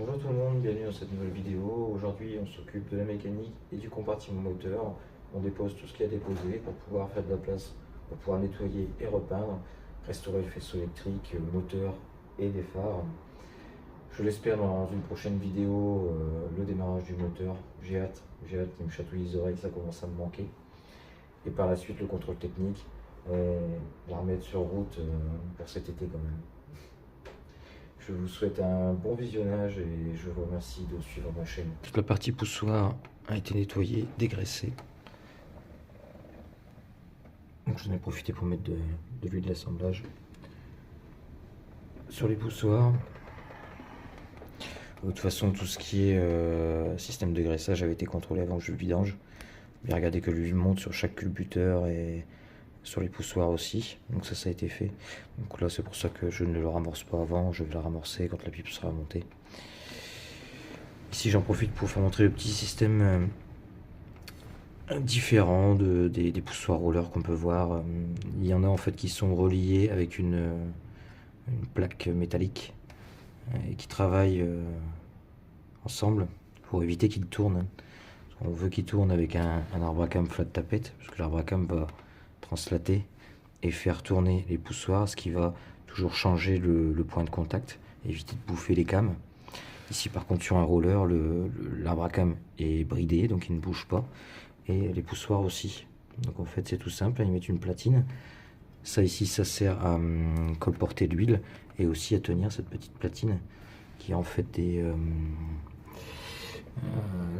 Bonjour tout le monde, bienvenue dans cette nouvelle vidéo. Aujourd'hui on s'occupe de la mécanique et du compartiment moteur. On dépose tout ce qu'il y a à déposer pour pouvoir faire de la place, pour pouvoir nettoyer et repeindre, restaurer le faisceau électrique, le moteur et des phares. Je l'espère dans une prochaine vidéo, le démarrage du moteur. J'ai hâte qu'il me chatouille les oreilles, ça commence à me manquer. Et par la suite le contrôle technique, on va remettre sur route pour cet été quand même. Je vous souhaite un bon visionnage et je vous remercie de suivre ma chaîne. Toute la partie poussoir a été nettoyée, dégraissée. Donc j'en ai profité pour mettre de l'huile d'assemblage sur les poussoirs. De toute façon, tout ce qui est système de graissage avait été contrôlé avant que je le vidange. Bien regarder que l'huile monte sur chaque culbuteur et sur les poussoirs aussi, donc ça a été fait. Donc là c'est pour ça que je ne le ramorce pas avant, je vais le ramorcer quand la pipe sera montée. Ici j'en profite pour vous montrer le petit système différent des poussoirs rollers qu'on peut voir. Il y en a en fait qui sont reliés avec une plaque métallique et qui travaillent ensemble pour éviter qu'ils tournent. On veut qu'il tourne avec un arbre à cam flat tapette, parce que l'arbre à cam va translater et faire tourner les poussoirs, ce qui va toujours changer le point de contact, éviter de bouffer les cames. Ici par contre sur un roller, l'arbre à cam est bridé, donc il ne bouge pas, et les poussoirs aussi. Donc en fait c'est tout simple, ils mettent une platine. Ça ici ça sert à colporter l'huile et aussi à tenir cette petite platine qui est en fait des...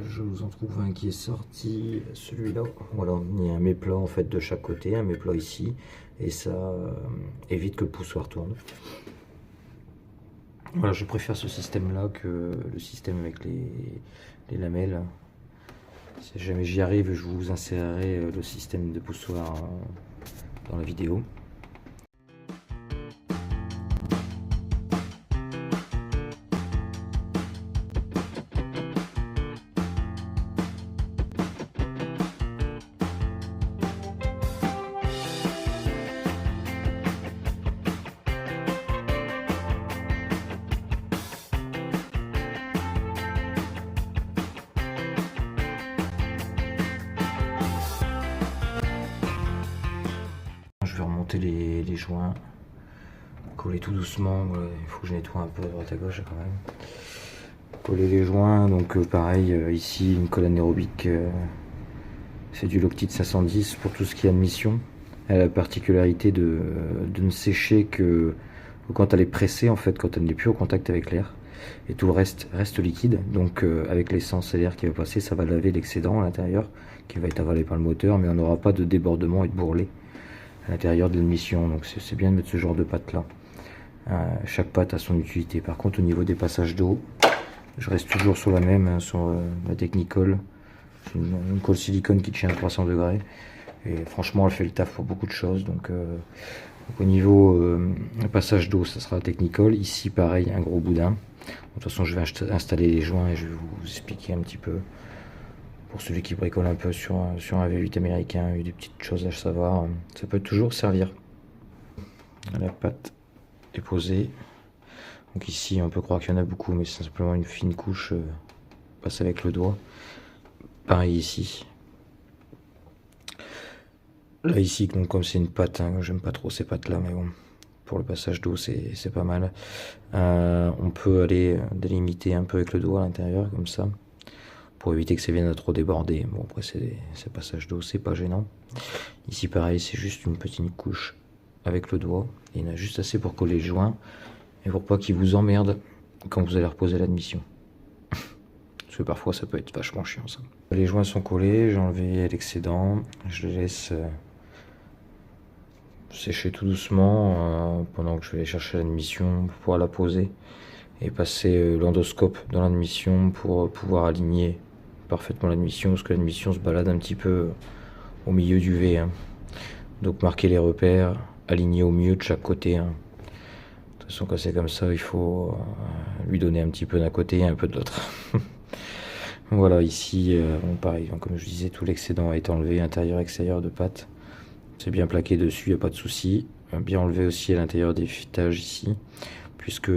je vous en trouve un qui est sorti, celui-là. Voilà, il y a un méplat en fait de chaque côté, un méplat ici, et ça évite que le poussoir tourne. Voilà, je préfère ce système-là que le système avec les lamelles. Si jamais j'y arrive, je vous insérerai le système de poussoir dans la vidéo. Je vais remonter les joints, coller tout doucement. Il faut que je nettoie un peu à droite à gauche quand même. Coller les joints, donc pareil, ici une colle anaérobique, c'est du Loctite 510 pour tout ce qui est admission. Elle a la particularité de ne sécher que quand elle est pressée, en fait, quand elle n'est plus au contact avec l'air. Et tout le reste liquide, donc avec l'essence et l'air qui va passer, ça va laver l'excédent à l'intérieur, qui va être avalé par le moteur, mais on n'aura pas de débordement et de bourrelet à l'intérieur de l'admission. Donc c'est bien de mettre ce genre de pâte là. Chaque pâte a son utilité. Par contre au niveau des passages d'eau, je reste toujours sur la même, sur la Technicolor. C'est une colle silicone qui tient à 300 degrés et franchement elle fait le taf pour beaucoup de choses. Donc au niveau passage d'eau, ça sera la Technicolor. Ici pareil, un gros boudin. De toute façon je vais installer les joints et je vais vous expliquer un petit peu. Pour celui qui bricole un peu sur un V8 américain, il y a des petites choses à savoir. Ça peut toujours servir. La pâte est posée. Donc ici, on peut croire qu'il y en a beaucoup, mais c'est simplement une fine couche passe avec le doigt. Pareil ici. Là ici, donc comme c'est une pâte, hein, j'aime pas trop ces pâtes-là, mais bon, pour le passage d'eau, c'est pas mal. On peut aller délimiter un peu avec le doigt à l'intérieur, comme ça, pour éviter que ça vienne à trop déborder. Bon, après ces passages d'eau, c'est pas gênant. Ici pareil, c'est juste une petite couche avec le doigt, et il y en a juste assez pour coller les joints et pour pas qu'ils vous emmerdent quand vous allez reposer l'admission. Parce que parfois ça peut être vachement chiant ça. Les joints sont collés, j'ai enlevé l'excédent, je les laisse sécher tout doucement pendant que je vais aller chercher l'admission pour pouvoir la poser et passer l'endoscope dans l'admission pour pouvoir aligner parfaitement l'admission, parce que l'admission se balade un petit peu au milieu du V, hein. Donc marquer les repères, aligner au mieux de chaque côté, hein. De toute façon quand c'est comme ça, il faut lui donner un petit peu d'un côté et un peu de l'autre. Voilà, ici bon, pareil, donc, comme je disais, tout l'excédent est enlevé, intérieur extérieur de pâte, c'est bien plaqué dessus, il n'y a pas de souci. Bien enlevé aussi à l'intérieur des fitages ici, puisque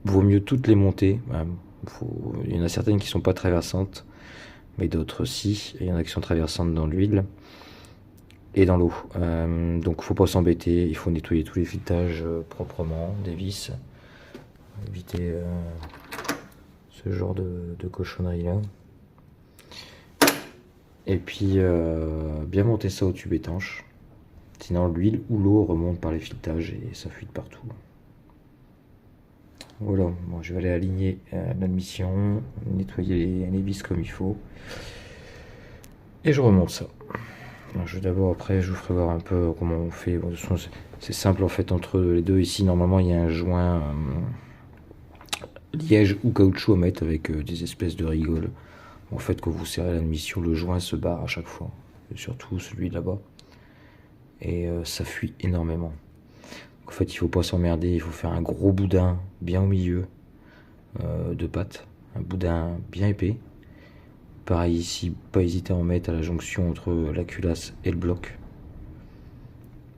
vaut mieux toutes les monter. Il y en a certaines qui sont pas traversantes, mais d'autres si. Et il y en a qui sont traversantes dans l'huile et dans l'eau. Donc faut pas s'embêter, il faut nettoyer tous les filetages proprement, des vis, éviter ce genre de cochonnerie là. Et puis bien monter ça au tube étanche, sinon l'huile ou l'eau remonte par les filetages et ça fuit de partout. Voilà, bon, je vais aller aligner l'admission, nettoyer les vis comme il faut et je remonte ça. Alors, je vais d'abord, après je vous ferai voir un peu comment on fait. Bon, de toute façon, c'est simple en fait entre les deux. Ici normalement il y a un joint liège ou caoutchouc à mettre avec des espèces de rigoles. En fait, quand vous serrez l'admission, le joint se barre à chaque fois, et surtout celui là-bas, et ça fuit énormément. En fait, il faut pas s'emmerder, il faut faire un gros boudin bien au milieu de pâte, un boudin bien épais. Pareil ici, pas hésiter à en mettre à la jonction entre la culasse et le bloc.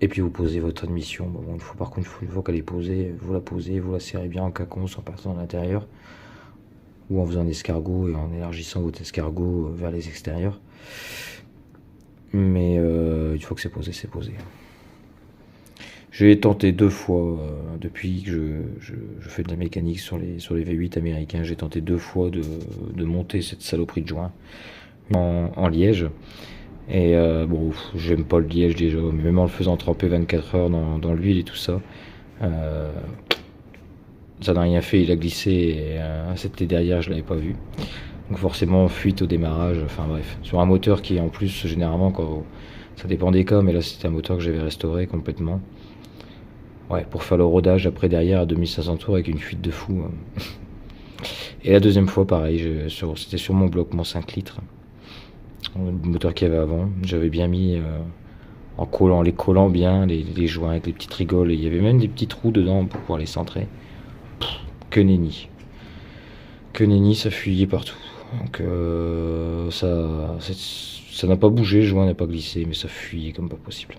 Et puis vous posez votre admission. Bon, il faut par contre, une fois qu'elle est posée, vous la serrez bien en caconce en partant de l'intérieur, ou en faisant un escargot et en élargissant votre escargot vers les extérieurs. Mais une fois que c'est posé, c'est posé. J'ai tenté 2 fois, depuis que je fais de la mécanique sur les V8 américains, j'ai tenté 2 fois de monter cette saloperie de joint en liège. Et bon, j'aime pas le liège déjà, mais même en le faisant tremper 24 heures dans l'huile et tout ça, ça n'a rien fait, il a glissé et c'était derrière, je l'avais pas vu. Donc forcément fuite au démarrage, enfin bref. Sur un moteur qui en plus généralement, quand ça dépend des cas, mais là c'était un moteur que j'avais restauré complètement. Ouais, pour faire le rodage après derrière à 2500 tours avec une fuite de fou. Et la deuxième fois pareil, c'était sur mon bloc, mon 5 litres. Le moteur qu'il y avait avant, j'avais bien mis en les collant bien, les joints avec les petites rigoles. Et il y avait même des petits trous dedans pour pouvoir les centrer. Que nenni. Que nenni, ça fuyait partout. Donc ça n'a pas bougé, le joint n'a pas glissé, mais ça fuyait comme pas possible.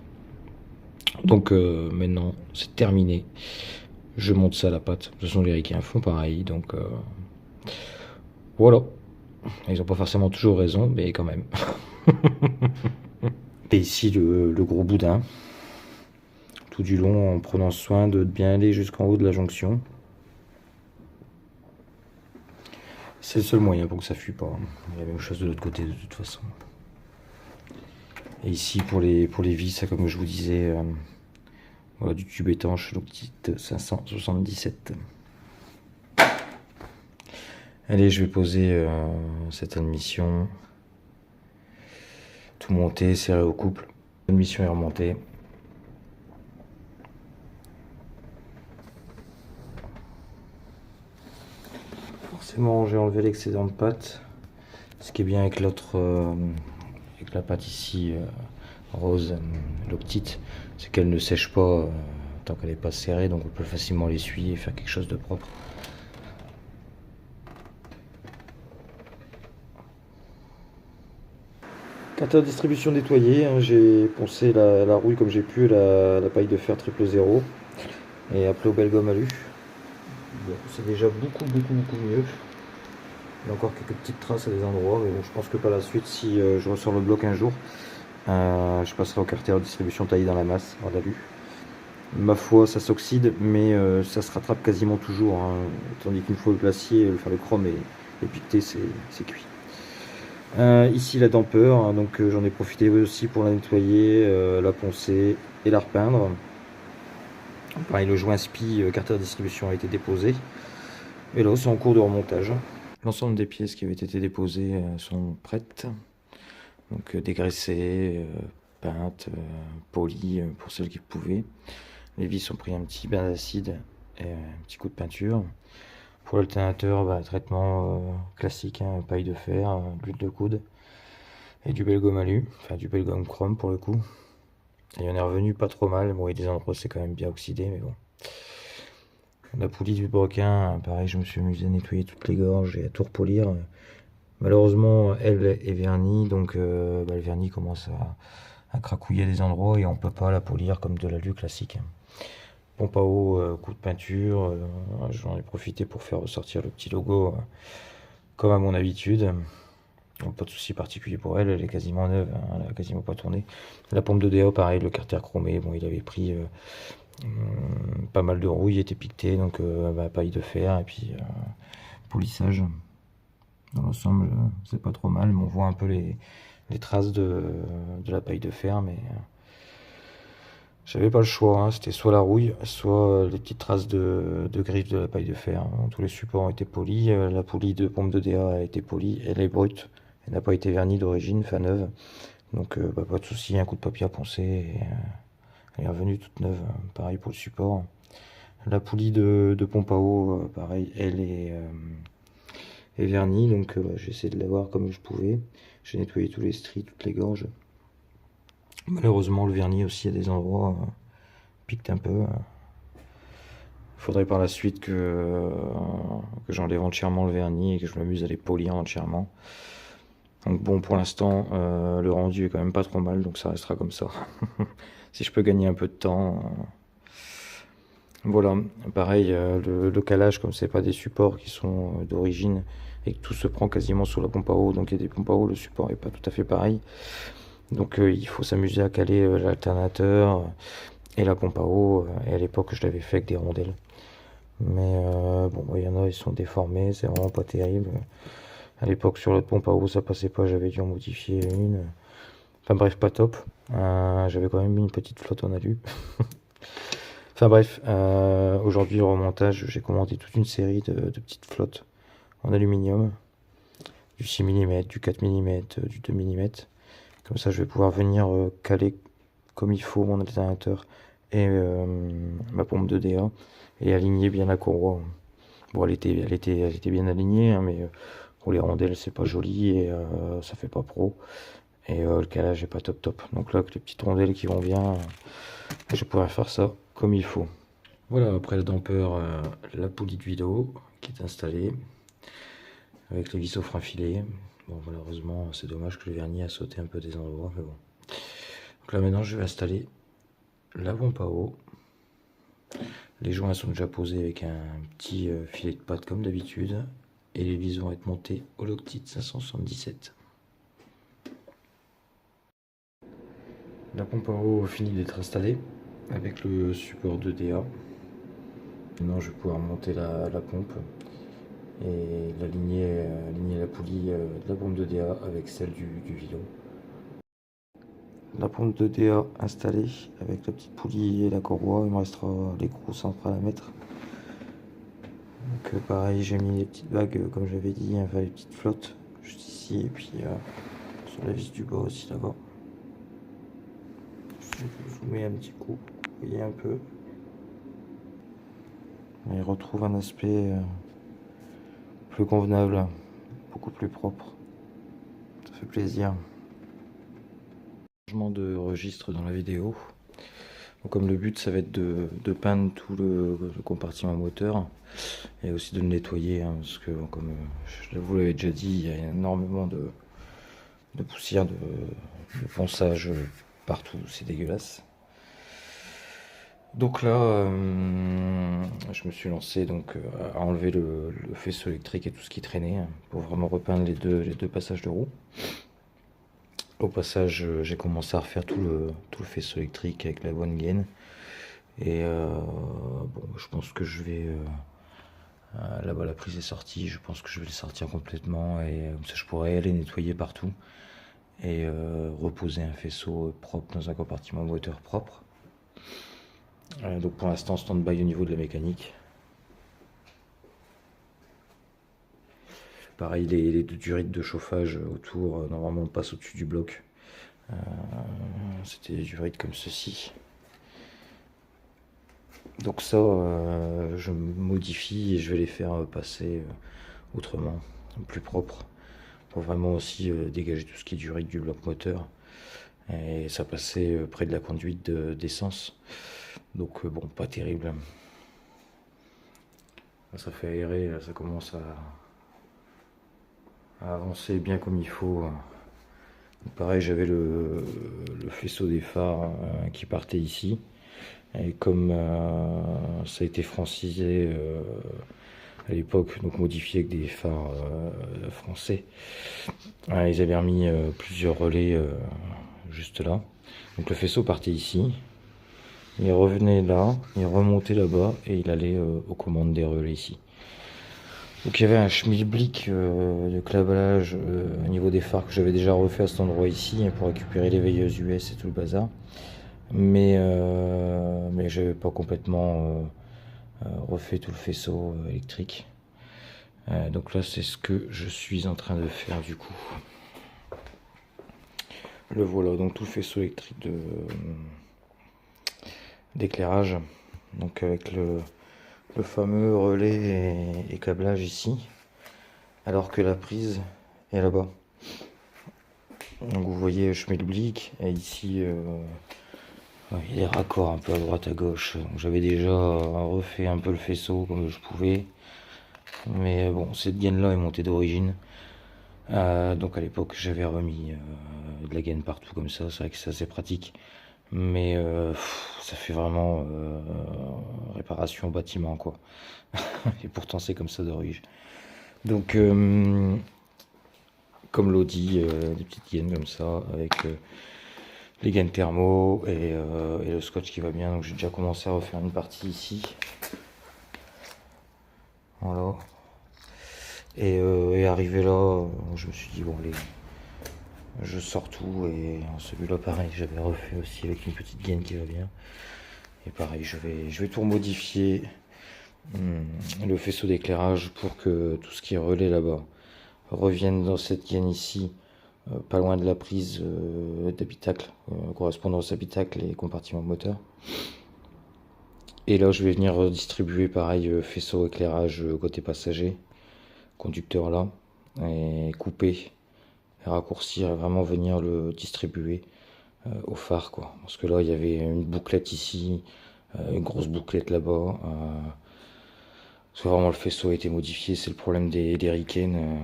Donc maintenant c'est terminé. Je monte ça à la pâte. De toute façon les ricains font pareil, donc voilà. Ils n'ont pas forcément toujours raison, mais quand même. Et ici le gros boudin. Tout du long en prenant soin de bien aller jusqu'en haut de la jonction. C'est le seul moyen pour que ça fuit pas. Il y a la même chose de l'autre côté de toute façon. Et ici pour les vis, comme je vous disais, voilà, du tube étanche, le petit 577. Allez, je vais poser cette admission. Tout monter, serré au couple. L'admission est remontée. Forcément, j'ai enlevé l'excédent de pâte. Ce qui est bien avec l'autre, avec la pâte ici rose, l'octite, c'est qu'elle ne sèche pas tant qu'elle n'est pas serrée, donc on peut facilement l'essuyer et faire quelque chose de propre. Carter de distribution nettoyé, hein, j'ai poncé la rouille comme j'ai pu, la paille de fer 000 et appelé au bel gomme alu. Bon, c'est déjà beaucoup mieux. Il y a encore quelques petites traces à des endroits, mais bon, je pense que par la suite, si je ressors le bloc un jour, je passerai au carter de distribution taillé dans la masse en alu. Ma foi, ça s'oxyde, mais ça se rattrape quasiment toujours, hein, tandis qu'une fois le glacier, le chrome est piqueté, c'est cuit. Ici la dampeur, hein, donc j'en ai profité aussi pour la nettoyer, la poncer et la repeindre. Pareil, le joint SPI carter de distribution a été déposé, et là c'est en cours de remontage. L'ensemble des pièces qui avaient été déposées sont prêtes, donc dégraissées, peintes, polies pour celles qui pouvaient. Les vis ont pris un petit bain d'acide et un petit coup de peinture. Pour l'alternateur, traitement classique, hein, paille de fer, l'huile de coude et du bel gomme alu, enfin du bel gomme chrome pour le coup. Et on est revenu pas trop mal. Bon, il y a des endroits c'est quand même bien oxydé, mais bon. La poulie du broquin, pareil, je me suis amusé à nettoyer toutes les gorges et à tout repolir. Malheureusement, elle est vernie, donc le vernis commence à cracouiller des endroits et on peut pas la polir comme de l'alu classique. pompe à eau, coup de peinture. J'en ai profité pour faire ressortir le petit logo comme à mon habitude. Donc, pas de souci particulier pour elle, elle est quasiment neuve, hein, elle a quasiment pas tourné. La pompe de DA, pareil, le carter chromé, bon, il avait pris pas mal de rouille, il était piqueté, donc paille de fer et puis polissage. Dans l'ensemble, c'est pas trop mal, mais on voit un peu les traces de la paille de fer, mais j'avais pas le choix, hein. C'était soit la rouille, soit les petites traces de griffes de la paille de fer. Tous les supports ont été polis, la poulie de pompe de DA a été polie, elle est brute, elle n'a pas été vernie d'origine, fin neuve, donc pas de souci, un coup de papier à poncer, et, elle est revenue toute neuve, pareil pour le support. La poulie de pompe à eau, pareil, elle est vernie, donc j'ai essayé de l'avoir comme je pouvais. J'ai nettoyé tous les stries, toutes les gorges. Malheureusement, le vernis aussi, à des endroits, pique un peu. Il faudrait par la suite que j'enlève entièrement le vernis et que je m'amuse à les polir entièrement. Donc bon, pour l'instant, le rendu est quand même pas trop mal, donc ça restera comme ça. Si je peux gagner un peu de temps. Voilà, pareil, le calage, comme c'est pas des supports qui sont d'origine et que tout se prend quasiment sur la pompe à eau, donc il y a des pompes à eau, le support est pas tout à fait pareil. Donc il faut s'amuser à caler l'alternateur et la pompe à eau. Et à l'époque, je l'avais fait avec des rondelles. Mais bon, il y en a, ils sont déformés, c'est vraiment pas terrible. À l'époque, sur l'autre pompe à eau, ça passait pas, j'avais dû en modifier une. Enfin bref, pas top. J'avais quand même mis une petite flotte en alu. Enfin bref, aujourd'hui, le remontage, j'ai commandé toute une série de petites flottes en aluminium. Du 6 mm, du 4 mm, du 2 mm. Comme ça, je vais pouvoir venir caler comme il faut mon alternateur et ma pompe de DA et aligner bien la courroie. Bon, elle était bien alignée, hein, mais pour les rondelles, c'est pas joli et ça fait pas pro. Et le calage est pas top top. Donc là, avec les petites rondelles qui vont bien, je pourrais faire ça comme il faut. Voilà, après le damper, la poulie de vidéo qui est installée avec les vis au frein filé. Bon, malheureusement, c'est dommage que le vernis a sauté un peu des endroits, mais bon. Donc là, maintenant, je vais installer la pompe à eau. Les joints sont déjà posés avec un petit filet de pâte comme d'habitude. Et les vis vont être montées au Loctite 577. La pompe à eau finit d'être installée avec le support de DA. Maintenant, je vais pouvoir monter la pompe et aligner la poulie de la pompe de DA avec celle du vélo. La pompe de DA installée avec la petite poulie et la courroie. Il me restera les gros centrales à mettre. Donc pareil, j'ai mis les petites bagues comme j'avais dit, enfin les petites flottes juste ici et puis sur la vis du bas aussi là-bas. Je vais zoomer un petit coup, vous voyez un peu. Il retrouve un aspect plus convenable, beaucoup plus propre. Ça fait plaisir. Changement de registre dans la vidéo. Donc, comme le but ça va être de peindre tout le compartiment moteur et aussi de le nettoyer, hein, parce que comme je vous l'avais déjà dit, il y a énormément de poussière, de ponçage partout, c'est dégueulasse. Donc là, je me suis lancé donc à enlever le faisceau électrique et tout ce qui traînait, hein, pour vraiment repeindre les deux passages de roue. Au passage, j'ai commencé à refaire tout le faisceau électrique avec la bonne gaine. Et bon, je pense que je vais... là-bas, la prise est sortie. Je pense que je vais le sortir complètement. Et comme ça, je pourrais aller nettoyer partout. Et reposer un faisceau propre dans un compartiment moteur propre. Donc pour l'instant, stand-by au niveau de la mécanique. Pareil, les deux durites de chauffage autour, normalement on passe au-dessus du bloc. C'était des durites comme ceci. Donc ça, je modifie et je vais les faire passer autrement, plus propre, pour vraiment aussi dégager tout ce qui est durite du bloc moteur. Et ça passait près de la conduite d'essence. Donc bon, pas terrible. Ça fait aérer, ça commence à avancer bien comme il faut. Pareil, j'avais le faisceau des phares qui partait ici. Et comme ça a été francisé à l'époque, donc modifié avec des phares français, ils avaient remis plusieurs relais juste là. Donc le faisceau partait ici, il revenait là, il remontait là-bas et il allait aux commandes des relais ici. Donc il y avait un schmilblick de câblage au niveau des phares que j'avais déjà refait à cet endroit ici pour récupérer les veilleuses US et tout le bazar. Mais j'avais pas complètement refait tout le faisceau électrique. Donc là c'est ce que je suis en train de faire du coup. Le voilà, donc tout le faisceau électrique d'éclairage. Donc avec le fameux relais et câblage ici. Alors que la prise est là-bas. Donc vous voyez schmilblick et ici il y a des raccords un peu à droite à gauche. J'avais déjà refait un peu le faisceau comme je pouvais. Mais bon, cette gaine là est montée d'origine. Donc à l'époque j'avais remis de la gaine partout comme ça. C'est vrai que c'est assez pratique. Mais ça fait vraiment réparation au bâtiment quoi. Et pourtant c'est comme ça d'origine. Donc comme l'Audi, des petites gaines comme ça avec les gaines thermo et le scotch qui va bien. Donc j'ai déjà commencé à refaire une partie ici. Voilà. Et arrivé là, je me suis dit bon allez, je sors tout. Et celui-là pareil, j'avais refait aussi avec une petite gaine qui va bien. Et pareil, je vais tout modifier le faisceau d'éclairage pour que tout ce qui est relais là-bas revienne dans cette gaine ici. Pas loin de la prise d'habitacle, correspondant aux habitacles et compartiments moteurs. Et là, je vais venir redistribuer pareil faisceau éclairage côté passager, conducteur là, et couper, et raccourcir et vraiment venir le distribuer au phare quoi. Parce que là, il y avait une bouclette ici, une grosse bouclette là-bas. Parce que vraiment le faisceau a été modifié, c'est le problème des ricaines.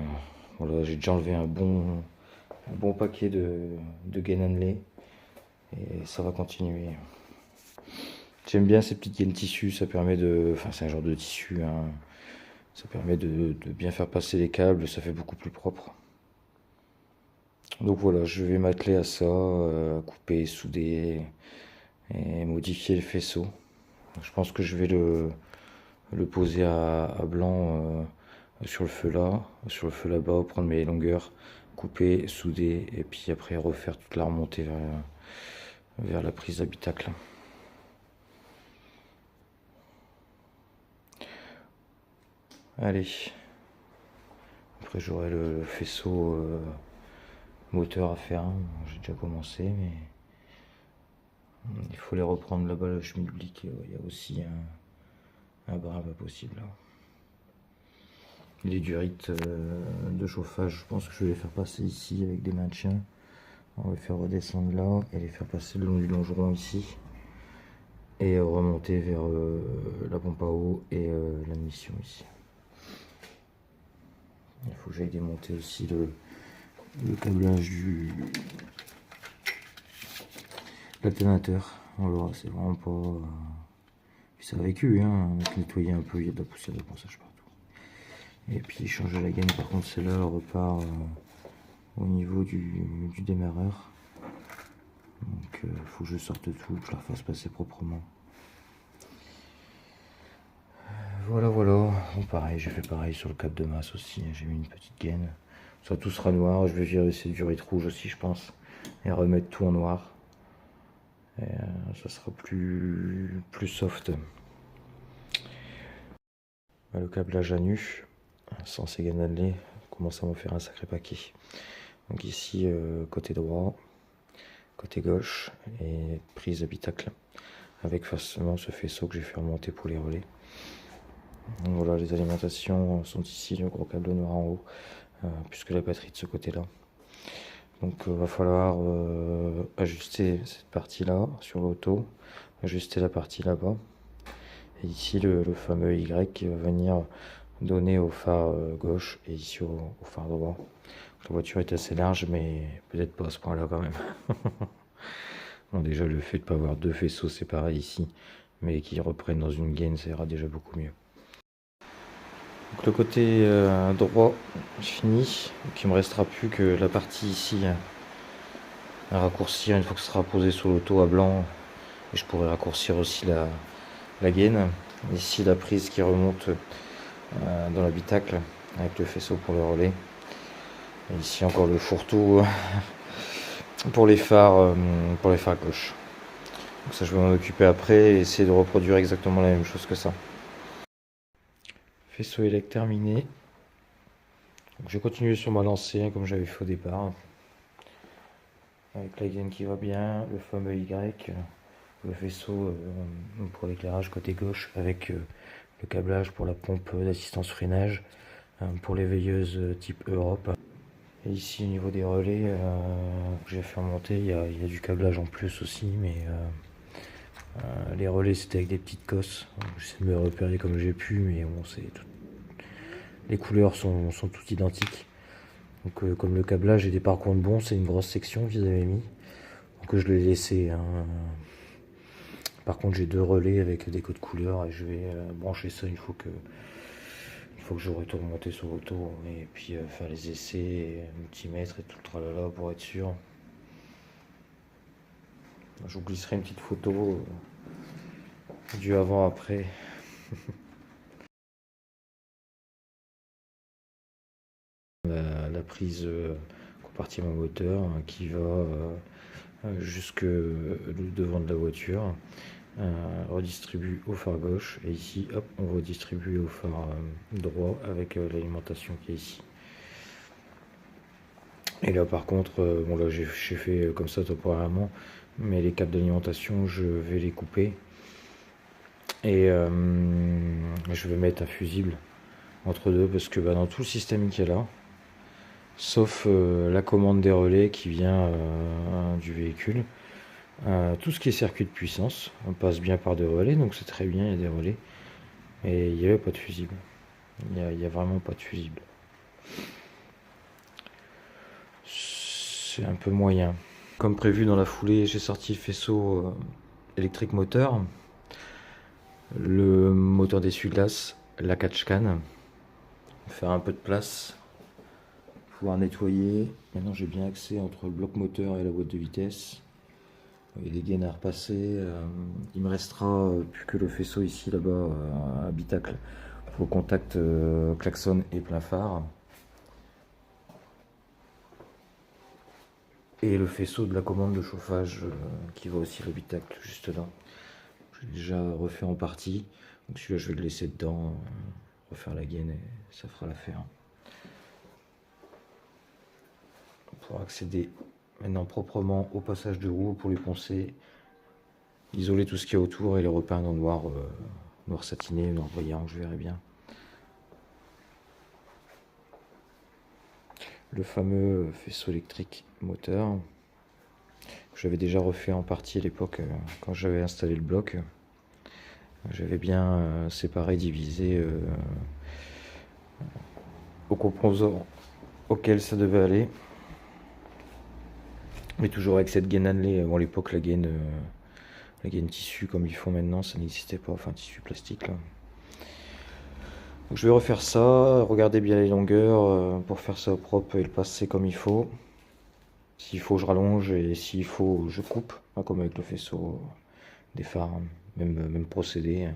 Voilà, j'ai déjà enlevé un bon paquet de gaines Hanley et ça va continuer. J'aime bien ces petites gaines tissu, ça permet de, enfin c'est un genre de tissu, hein. Ça permet de bien faire passer les câbles, ça fait beaucoup plus propre. Donc voilà, je vais m'atteler à ça, couper, souder et modifier le faisceau. Je pense que je vais le poser à blanc sur le feu là-bas, prendre mes longueurs, couper, souder et puis après refaire toute la remontée vers la prise d'habitacle. Allez, après j'aurai le faisceau moteur à faire, hein. J'ai déjà commencé mais il faut les reprendre là-bas le schmilblick, il y a aussi un bras pas possible là. Les durites de chauffage, je pense que je vais les faire passer ici avec des maintiens. On va les faire redescendre là et les faire passer le long du longeron ici. Et remonter vers la pompe à eau et l'admission ici. Il faut que j'aille démonter aussi le câblage l'alternateur. Voilà, c'est vraiment pas... Puis ça a vécu, hein, nettoyer un peu, il y a de la poussière de ponçage partout. Et puis changer la gaine, par contre celle-là elle repart au niveau du démarreur. Donc il faut que je sorte tout, que je la fasse passer proprement. Voilà. Bon, pareil, j'ai fait pareil sur le câble de masse aussi. J'ai mis une petite gaine. Ça tout sera noir. Je vais virer ces durites rouges aussi, je pense. Et remettre tout en noir. Et ça sera plus soft. Le câblage à nu, sans ces gaines Hanley, commence à m'en faire un sacré paquet. Donc ici, côté droit, côté gauche, et prise habitacle. Avec forcément ce faisceau que j'ai fait remonter pour les relais. Donc voilà, les alimentations sont ici, le gros câble noir en haut, puisque la batterie de ce côté-là. Donc va falloir ajuster cette partie-là sur l'auto, ajuster la partie là-bas. Et ici le fameux Y qui va venir donner au phare gauche et ici au phare droit. Donc, la voiture est assez large, mais peut-être pas à ce point-là quand même. Donc voilà, je vais faire ça. Bon, déjà le fait de ne pas avoir deux faisceaux séparés ici, mais qui reprennent dans une gaine, ça ira déjà beaucoup mieux. Donc le côté droit fini, donc il me restera plus que la partie ici à raccourcir une fois que ce sera posé sur l'auto à blanc, et je pourrai raccourcir aussi la gaine. Ici la prise qui remonte dans l'habitacle avec le faisceau pour le relais. Et ici encore le fourre-tout pour les phares gauche. Donc ça je vais m'en occuper après et essayer de reproduire exactement la même chose que ça. Faisceau élect terminé. Donc je vais continuer sur ma lancée comme j'avais fait au départ. Avec la gaine qui va bien, le fameux Y, le faisceau pour l'éclairage côté gauche avec le câblage pour la pompe d'assistance freinage pour les veilleuses type Europe. Et ici au niveau des relais que j'ai fait remonter, il y a du câblage en plus aussi, mais les relais c'était avec des petites cosses. J'essaie de me repérer comme j'ai pu, mais bon, les couleurs sont toutes identiques. Donc comme le câblage était par contre bon, c'est une grosse section qu'ils avaient mis. Donc je l'ai laissé. Par contre j'ai deux relais avec des codes couleurs et je vais brancher ça une fois que j'aurai tout remonté sur l'auto et puis faire les essais, multimètre et tout le tralala pour être sûr. Je vous glisserai une petite photo du avant-après. La prise compartiment moteur qui va jusque le devant de la voiture, redistribue au phare gauche et ici hop on redistribue au phare droit avec l'alimentation qui est ici. Et là par contre, bon là j'ai fait comme ça temporairement, mais les câbles d'alimentation je vais les couper et je vais mettre un fusible entre deux parce que dans tout le système qu'il y a là, sauf la commande des relais qui vient du véhicule, tout ce qui est circuit de puissance, on passe bien par des relais, donc c'est très bien, il y a des relais, et il n'y avait pas de fusible, il n'y a vraiment pas de fusible. C'est un peu moyen. Comme prévu dans la foulée, j'ai sorti le faisceau électrique moteur, le moteur d'essuie-glace, la catch-can, faire un peu de place, pouvoir nettoyer. Maintenant j'ai bien accès entre le bloc moteur et la boîte de vitesse. Il y a des gaines à repasser. Il me restera plus que le faisceau ici là-bas à habitacle pour le contact klaxon et plein phare. Et le faisceau de la commande de chauffage qui va aussi à l'habitacle juste là. J'ai déjà refait en partie. Donc celui-là je vais le laisser dedans, refaire la gaine et ça fera l'affaire. Pour accéder maintenant proprement au passage de roue pour les poncer, isoler tout ce qu'il y a autour et les repeindre en noir, noir satiné, noir brillant, je verrai bien. Le fameux faisceau électrique moteur que j'avais déjà refait en partie à l'époque quand j'avais installé le bloc. J'avais bien séparé, divisé aux composants auxquels ça devait aller. Mais toujours avec cette gaine annelée. Bon, à l'époque, la gaine tissu comme ils font maintenant, ça n'existait pas. Enfin, tissu plastique là. Donc, je vais refaire ça. Regardez bien les longueurs pour faire ça propre et le passer comme il faut. S'il faut, je rallonge et s'il faut, je coupe. Hein, comme avec le faisceau des phares. Même procédé.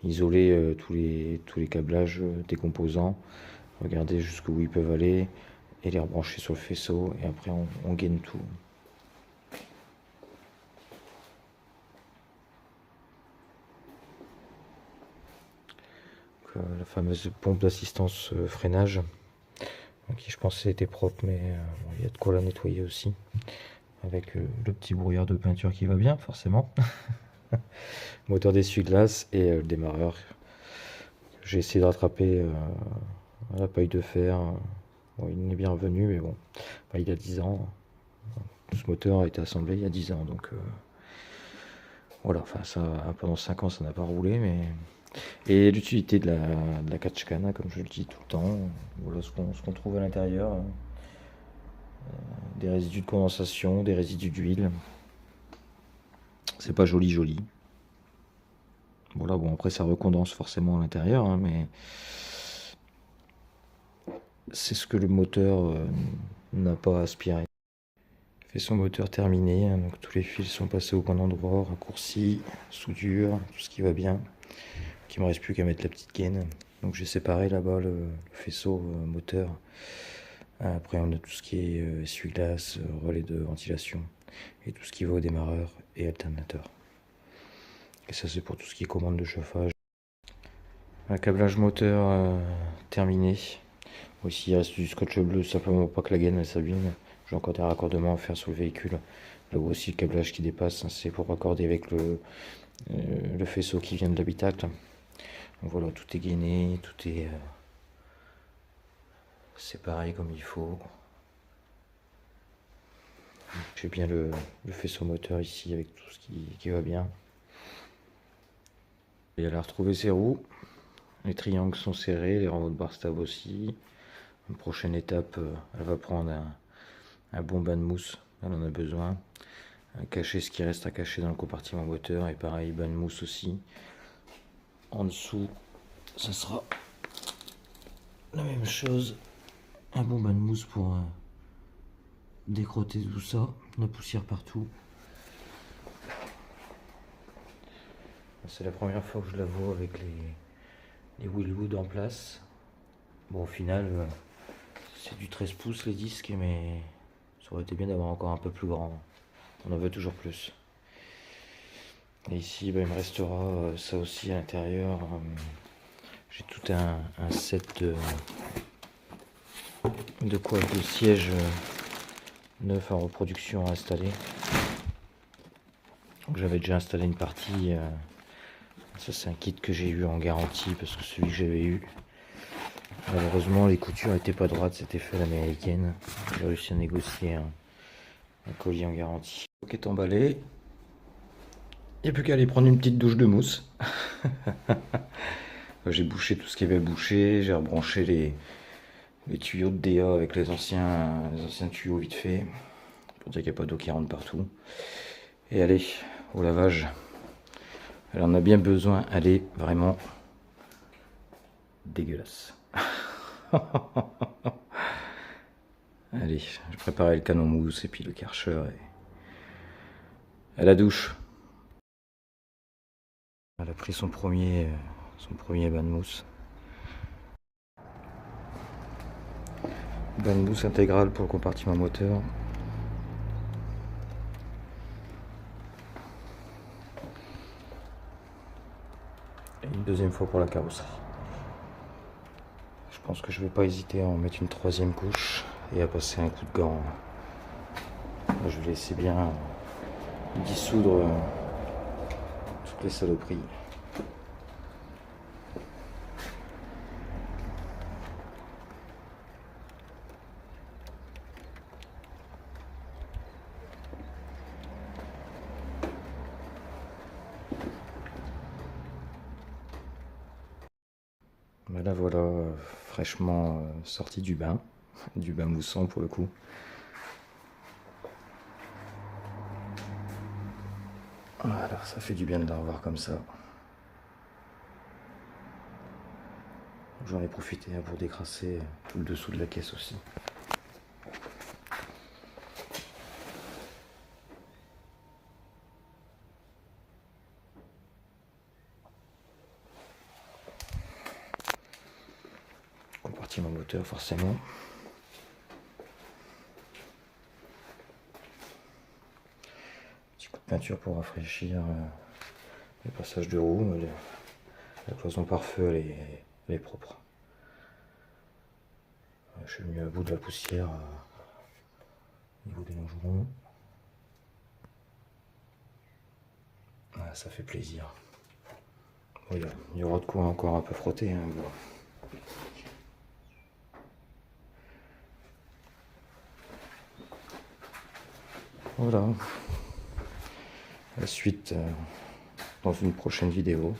Isoler tous les câblages des composants. Regardez jusqu'où ils peuvent aller et les rebrancher sur le faisceau. Et après, on gaine tout. La fameuse pompe d'assistance freinage qui je pensais était propre, mais bon, il y a de quoi la nettoyer aussi avec le petit brouillard de peinture qui va bien forcément. Moteur d'essuie-glace et le démarreur. J'ai essayé de rattraper la paille de fer. Bon, il n'est bien revenu, mais bon, il y a 10 ans. Ce moteur a été assemblé il y a 10 ans, donc voilà, enfin ça pendant 5 ans ça n'a pas roulé, mais et l'utilité de la catch-can, comme je le dis tout le temps, voilà ce qu'on trouve à l'intérieur, des résidus de condensation, des résidus d'huile, C'est pas joli joli. Bon là, bon après ça recondense forcément à l'intérieur, hein, mais c'est ce que le moteur n'a pas aspiré. Fait son moteur terminé, hein, donc tous les fils sont passés au bon endroit, raccourcis, soudure, tout ce qui va bien. Il me reste plus qu'à mettre la petite gaine. Donc j'ai séparé là-bas le faisceau moteur. Après on a tout ce qui est essuie-glace, relais de ventilation et tout ce qui va au démarreur et alternateur. Et ça c'est pour tout ce qui est commande de chauffage. Un câblage moteur terminé. Ici il reste du scotch bleu simplement pour pas que la gaine elle s'abîme. J'ai encore des raccordements à faire sur le véhicule. Là où aussi le câblage qui dépasse, hein, c'est pour raccorder avec le faisceau qui vient de l'habitacle. Donc voilà, tout est gainé, tout est séparé comme il faut. J'ai bien le faisceau moteur ici avec tout ce qui va bien. Et elle a retrouvé ses roues. Les triangles sont serrés, les renveaux de barre stable aussi. Une prochaine étape, elle va prendre un bon bain de mousse, elle en a besoin. Cacher ce qui reste à cacher dans le compartiment moteur et pareil, bain de mousse aussi. En dessous, ça sera la même chose. Un bon bain de mousse pour décrotter tout ça, la poussière partout. C'est la première fois que je la vois avec les Wilwood en place. Bon, au final, c'est du 13 pouces les disques, mais ça aurait été bien d'avoir encore un peu plus grand. On en veut toujours plus. Et ici, il me restera ça aussi à l'intérieur. J'ai tout un set de coiffe de siège neuf en reproduction à installer. J'avais déjà installé une partie. Ça, c'est un kit que j'ai eu en garantie parce que celui que j'avais eu, malheureusement, les coutures n'étaient pas droites. C'était fait à l'américaine. J'ai réussi à négocier un colis en garantie. Ok, est emballé. Il n'y a plus qu'à aller prendre une petite douche de mousse. J'ai bouché tout ce qui avait bouché. J'ai rebranché les tuyaux de DA avec les anciens tuyaux vite fait. Pour dire qu'il n'y a pas d'eau qui rentre partout. Et allez, au lavage. Elle en a bien besoin. Elle est vraiment dégueulasse. Allez, je préparais le canon mousse et puis le Karcher et à la douche. Elle a pris son premier bain de mousse. Bain de mousse intégral pour le compartiment moteur. Et une deuxième fois pour la carrosserie. Je pense que je vais pas hésiter à en mettre une troisième couche et à passer un coup de gant. Je vais laisser bien dissoudre toutes les saloperies. Là voilà, fraîchement sorti du bain moussant pour le coup. Voilà, ça fait du bien de la revoir comme ça. J'en ai profité pour décrasser tout le dessous de la caisse aussi. Compartiment moteur forcément. Petit coup de peinture pour rafraîchir les passages de roue. La cloison pare-feu elle est propre. Je suis mis à bout de la poussière au niveau des longerons. Voilà, ça fait plaisir. Bon, il y aura de quoi encore un peu frotter. Hein, bon. Voilà. La suite dans une prochaine vidéo.